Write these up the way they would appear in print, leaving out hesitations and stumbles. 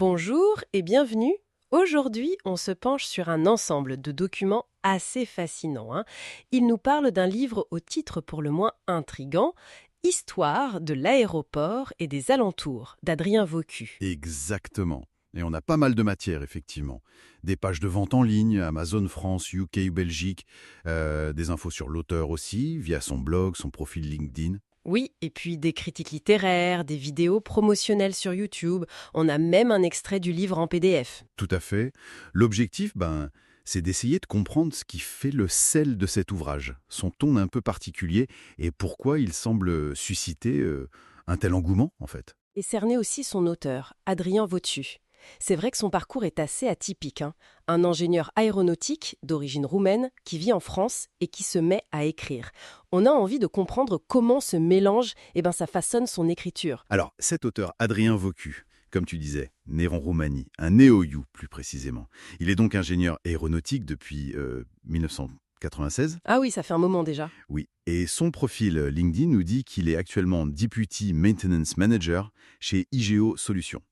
Bonjour et bienvenue. Aujourd'hui, on se penche sur un ensemble de documents assez fascinants. Il nous parle d'un livre au titre pour le moins intriguant, Histoire de l'aéroport et des alentours, d'Adrien Vaucu. Exactement. Et on a pas mal de matière, effectivement. Des pages de vente en ligne, Amazon France, UK, Belgique, des infos sur l'auteur aussi, via son blog, son profil LinkedIn. Oui, et puis des critiques littéraires, des vidéos promotionnelles sur YouTube. On a même un extrait du livre en PDF. Tout à fait. L'objectif, c'est d'essayer de comprendre ce qui fait le sel de cet ouvrage, son ton un peu particulier, et pourquoi il semble susciter un tel engouement, en fait. Et cerner aussi son auteur, Adrien Vaucu. C'est vrai que son parcours est assez atypique. Un ingénieur aéronautique d'origine roumaine qui vit en France et qui se met à écrire. On a envie de comprendre comment ce mélange, ça façonne son écriture. Alors, cet auteur, Adrien Vaucu, comme tu disais, né en Roumanie, un néo-you plus précisément. Il est donc ingénieur aéronautique depuis 1996. Ah oui, ça fait un moment déjà. Oui, et son profil LinkedIn nous dit qu'il est actuellement Deputy Maintenance Manager chez IGO Solutions.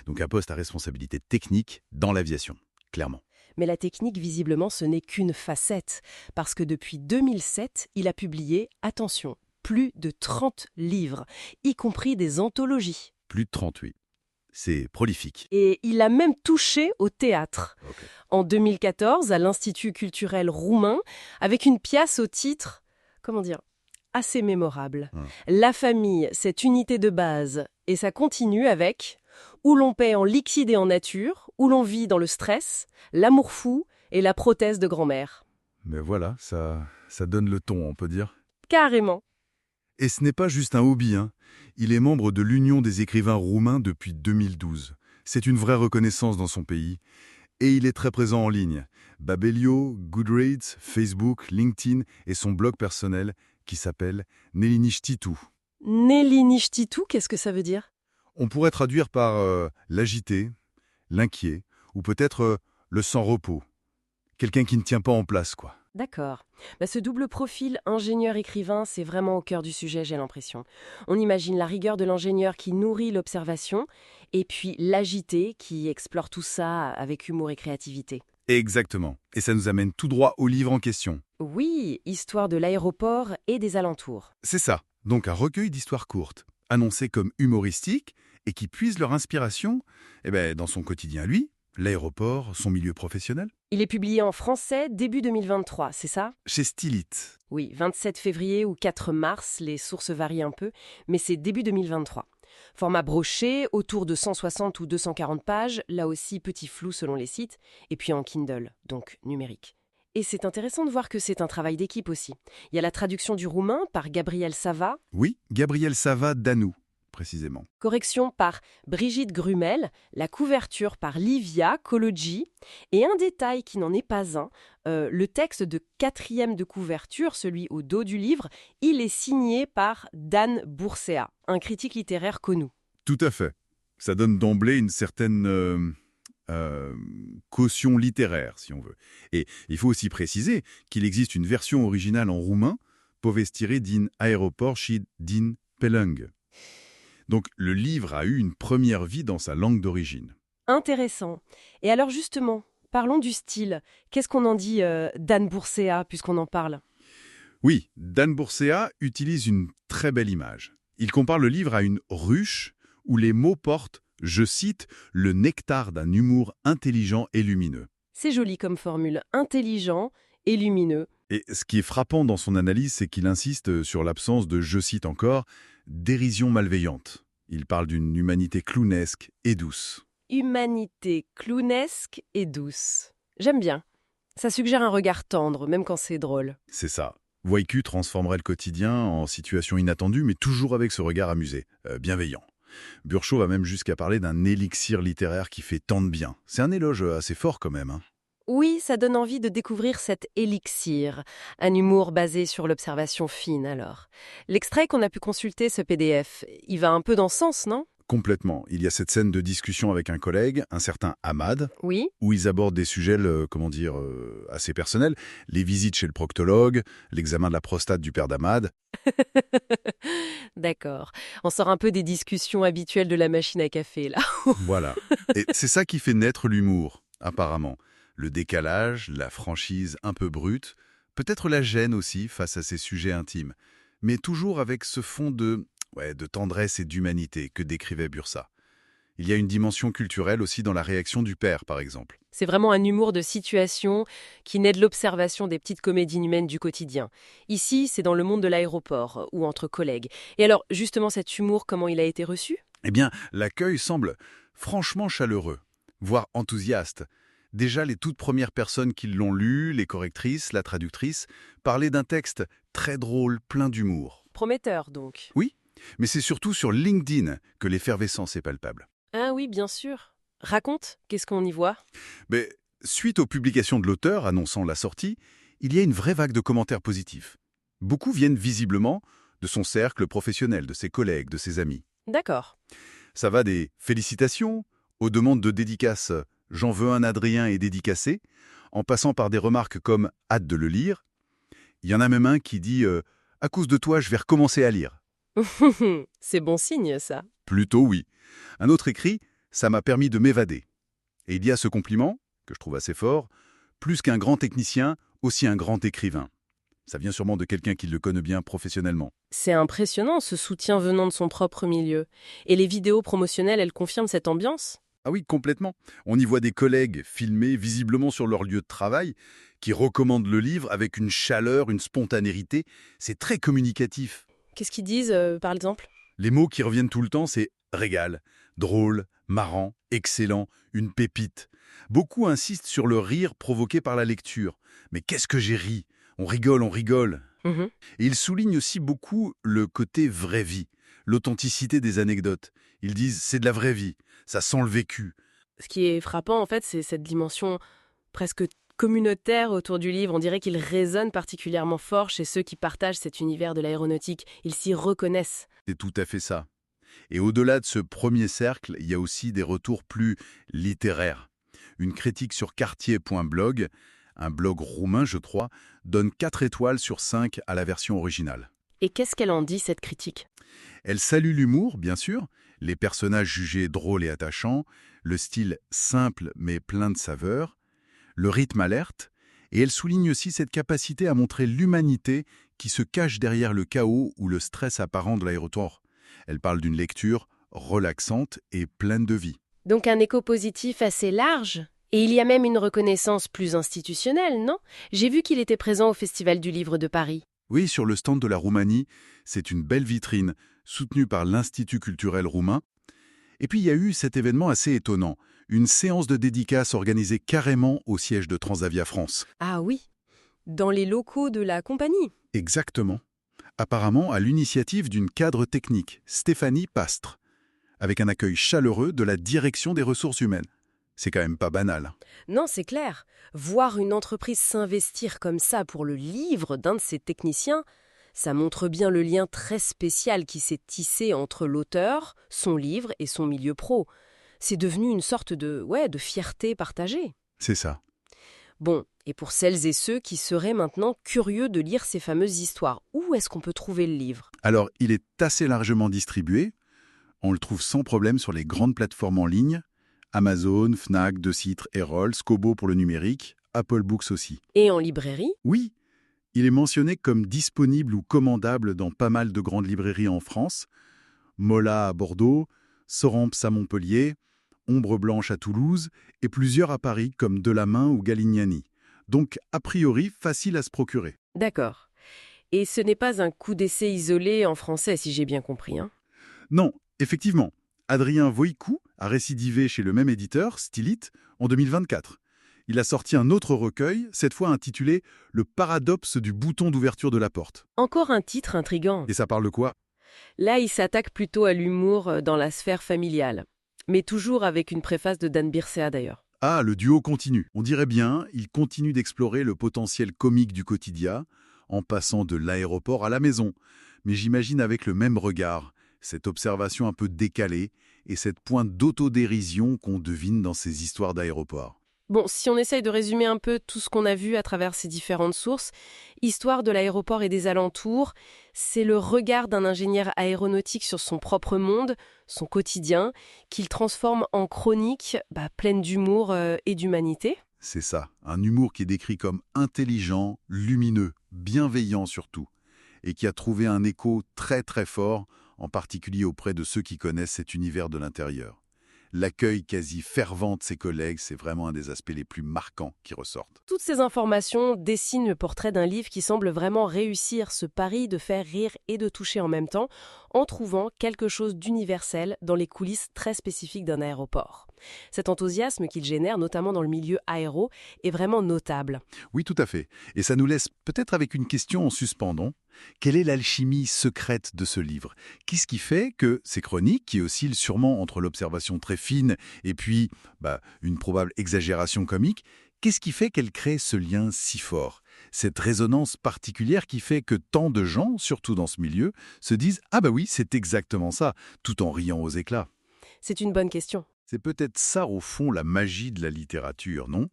Donc un poste à responsabilité technique dans l'aviation, clairement. Mais la technique, visiblement, ce n'est qu'une facette. Parce que depuis 2007, il a publié, attention, plus de 30 livres, y compris des anthologies. Plus de 38. C'est prolifique. Et il a même touché au théâtre. Okay. En 2014, à l'Institut culturel roumain, avec une pièce au titre, assez mémorable. La famille, cette unité de base. Et ça continue avec où l'on paie en liquide et en nature, où l'on vit dans le stress, l'amour fou et la prothèse de grand-mère. Mais voilà, ça donne le ton, on peut dire. Carrément. Et ce n'est pas juste un hobby, Il est membre de l'Union des écrivains roumains depuis 2012. C'est une vraie reconnaissance dans son pays. Et il est très présent en ligne. Babelio, Goodreads, Facebook, LinkedIn et son blog personnel qui s'appelle Nelinichtitu. Nelinichtitu, qu'est-ce que ça veut dire ? On pourrait traduire par l'agité, l'inquiet, ou peut-être le sans-repos. Quelqu'un qui ne tient pas en place, quoi. D'accord. Ce double profil ingénieur-écrivain, c'est vraiment au cœur du sujet, j'ai l'impression. On imagine la rigueur de l'ingénieur qui nourrit l'observation, et puis l'agité qui explore tout ça avec humour et créativité. Exactement. Et ça nous amène tout droit au livre en question. Oui, histoire de l'aéroport et des alentours. C'est ça. Donc un recueil d'histoires courtes, annoncées comme humoristiques, et qui puisent leur inspiration dans son quotidien, lui, l'aéroport, son milieu professionnel. Il est publié en français début 2023, c'est ça ? Chez Stylite. Oui, 27 février ou 4 mars, les sources varient un peu, mais c'est début 2023. Format broché, autour de 160 ou 240 pages, là aussi petit flou selon les sites, et puis en Kindle, donc numérique. Et c'est intéressant de voir que c'est un travail d'équipe aussi. Il y a la traduction du roumain par Gabriel Sava. Oui, Gabriel Sava d'Anou, précisément. Correction par Brigitte Grumel, la couverture par Livia Kologi, et un détail qui n'en est pas un, le texte de 4e de couverture, celui au dos du livre, il est signé par Dan Boursea, un critique littéraire connu. Tout à fait. Ça donne d'emblée une certaine caution littéraire, si on veut. Et il faut aussi préciser qu'il existe une version originale en roumain, Povestire din aeroport și din pe lângă. Donc le livre a eu une première vie dans sa langue d'origine. Intéressant. Et alors justement, parlons du style. Qu'est-ce qu'on en dit, Dan Boursea, puisqu'on en parle ? Oui, Dan Boursea utilise une très belle image. Il compare le livre à une ruche où les mots portent, je cite, le nectar d'un humour intelligent et lumineux. C'est joli comme formule, intelligent et lumineux. Et ce qui est frappant dans son analyse, c'est qu'il insiste sur l'absence de, je cite encore, dérision malveillante. Il parle d'une humanité clownesque et douce. Humanité clownesque et douce. J'aime bien. Ça suggère un regard tendre, même quand c'est drôle. C'est ça. Vaucu transformerait le quotidien en situation inattendue, mais toujours avec ce regard amusé, bienveillant. Burchot va même jusqu'à parler d'un élixir littéraire qui fait tant de bien. C'est un éloge assez fort quand même. Oui, ça donne envie de découvrir cet élixir, un humour basé sur l'observation fine alors. L'extrait qu'on a pu consulter, ce PDF, il va un peu dans ce sens, non ? Complètement. Il y a cette scène de discussion avec un collègue, un certain Ahmad, Oui. où ils abordent des sujets, assez personnels. Les visites chez le proctologue, l'examen de la prostate du père d'Ahmad. D'accord. On sort un peu des discussions habituelles de la machine à café, là. Voilà. Et c'est ça qui fait naître l'humour, apparemment. Le décalage, la franchise un peu brute, peut-être la gêne aussi face à ces sujets intimes, mais toujours avec ce fond de tendresse et d'humanité que décrivait Bursa. Il y a une dimension culturelle aussi dans la réaction du père, par exemple. C'est vraiment un humour de situation qui naît de l'observation des petites comédies humaines du quotidien. Ici, c'est dans le monde de l'aéroport ou entre collègues. Et alors, justement, cet humour, comment il a été reçu? Eh bien, l'accueil semble franchement chaleureux, voire enthousiaste. Déjà, les toutes premières personnes qui l'ont lu, les correctrices, la traductrice, parlaient d'un texte très drôle, plein d'humour. Prometteur, donc. Oui, mais c'est surtout sur LinkedIn que l'effervescence est palpable. Ah oui, bien sûr. Raconte, qu'est-ce qu'on y voit? Mais suite aux publications de l'auteur annonçant la sortie, il y a une vraie vague de commentaires positifs. Beaucoup viennent visiblement de son cercle professionnel, de ses collègues, de ses amis. D'accord. Ça va des félicitations aux demandes de dédicaces «J'en veux un Adrien et dédicacé», en passant par des remarques comme «Hâte de le lire». Il y en a même un qui dit À cause de toi, je vais recommencer à lire». C'est bon signe, ça. Plutôt oui. Un autre écrit Ça m'a permis de m'évader. Et il y a ce compliment, que je trouve assez fort, plus qu'un grand technicien, aussi un grand écrivain. Ça vient sûrement de quelqu'un qui le connaît bien professionnellement. C'est impressionnant, ce soutien venant de son propre milieu. Et les vidéos promotionnelles, elles confirment cette ambiance? Ah oui, complètement. On y voit des collègues filmés visiblement sur leur lieu de travail, qui recommandent le livre avec une chaleur, une spontanéité. C'est très communicatif. Qu'est-ce qu'ils disent, par exemple? Les mots qui reviennent tout le temps, c'est régal, drôle, marrant, excellent, une pépite. Beaucoup insistent sur le rire provoqué par la lecture. Mais qu'est-ce que j'ai ri? On rigole, on rigole. Mhm. Et ils soulignent aussi beaucoup le côté vraie vie, l'authenticité des anecdotes. Ils disent c'est de la vraie vie, ça sent le vécu. Ce qui est frappant, en fait, c'est cette dimension presque communautaire autour du livre. On dirait qu'il résonne particulièrement fort chez ceux qui partagent cet univers de l'aéronautique. Ils s'y reconnaissent. C'est tout à fait ça. Et au-delà de ce premier cercle, il y a aussi des retours plus littéraires. Une critique sur Cartier.blog, un blog roumain je crois, donne 4 étoiles sur 5 à la version originale. Et qu'est-ce qu'elle en dit, cette critique? Elle salue l'humour, bien sûr, les personnages jugés drôles et attachants, le style simple mais plein de saveur, le rythme alerte, et elle souligne aussi cette capacité à montrer l'humanité qui se cache derrière le chaos ou le stress apparent de l'aéroport. Elle parle d'une lecture relaxante et pleine de vie. Donc un écho positif assez large. Et il y a même une reconnaissance plus institutionnelle, non? J'ai vu qu'il était présent au Festival du Livre de Paris. Oui, sur le stand de la Roumanie, c'est une belle vitrine, soutenue par l'Institut culturel roumain. Et puis il y a eu cet événement assez étonnant, une séance de dédicace organisée carrément au siège de Transavia France. Ah oui, dans les locaux de la compagnie. Exactement. Apparemment à l'initiative d'une cadre technique, Stéphanie Pastre, avec un accueil chaleureux de la direction des ressources humaines. C'est quand même pas banal. Non, c'est clair. Voir une entreprise s'investir comme ça pour le livre d'un de ses techniciens, ça montre bien le lien très spécial qui s'est tissé entre l'auteur, son livre et son milieu pro. C'est devenu une sorte de fierté partagée. C'est ça. Bon, et pour celles et ceux qui seraient maintenant curieux de lire ces fameuses histoires, où est-ce qu'on peut trouver le livre? Alors, il est assez largement distribué. On le trouve sans problème sur les grandes plateformes en ligne. Amazon, Fnac, De Citre, Erol, Kobo pour le numérique, Apple Books aussi. Et en librairie? Oui, il est mentionné comme disponible ou commandable dans pas mal de grandes librairies en France. Mola à Bordeaux, Soramps à Montpellier, Ombre Blanche à Toulouse et plusieurs à Paris comme Delamain ou Galignani. Donc, a priori, facile à se procurer. D'accord. Et ce n'est pas un coup d'essai isolé en français, si j'ai bien compris, hein? Non, effectivement, Adrien Voïcou a récidivé chez le même éditeur, Stylite, en 2024. Il a sorti un autre recueil, cette fois intitulé « Le paradoxe du bouton d'ouverture de la porte Encore un titre intriguant. ». Et ça parle de quoi? Là, il s'attaque plutôt à l'humour dans la sphère familiale. Mais toujours avec une préface de Dan Birsea d'ailleurs. Ah, le duo continue. On dirait bien, il continue d'explorer le potentiel comique du quotidien, en passant de l'aéroport à la maison. Mais j'imagine avec le même regard, cette observation un peu décalée et cette pointe d'autodérision qu'on devine dans ces histoires d'aéroports. Bon, si on essaye de résumer un peu tout ce qu'on a vu à travers ces différentes sources, Histoire de l'aéroport et des alentours, c'est le regard d'un ingénieur aéronautique sur son propre monde, son quotidien, qu'il transforme en chronique pleine d'humour et d'humanité. C'est ça, un humour qui est décrit comme intelligent, lumineux, bienveillant surtout, et qui a trouvé un écho très très fort, en particulier auprès de ceux qui connaissent cet univers de l'intérieur. L'accueil quasi fervent de ses collègues, c'est vraiment un des aspects les plus marquants qui ressortent. Toutes ces informations dessinent le portrait d'un livre qui semble vraiment réussir ce pari de faire rire et de toucher en même temps, en trouvant quelque chose d'universel dans les coulisses très spécifiques d'un aéroport. Cet enthousiasme qu'il génère, notamment dans le milieu aéro, est vraiment notable. Oui, tout à fait. Et ça nous laisse peut-être avec une question en suspens, non ? Quelle est l'alchimie secrète de ce livre ? Qu'est-ce qui fait que ces chroniques, qui oscillent sûrement entre l'observation très fine et puis une probable exagération comique, qu'est-ce qui fait qu'elles créent ce lien si fort ? Cette résonance particulière qui fait que tant de gens, surtout dans ce milieu, se disent « Ah bah oui, c'est exactement ça », tout en riant aux éclats. C'est une bonne question. C'est peut-être ça, au fond, la magie de la littérature, non ?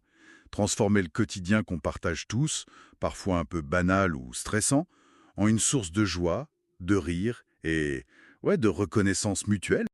Transformer le quotidien qu'on partage tous, parfois un peu banal ou stressant, en une source de joie, de rire et de reconnaissance mutuelle.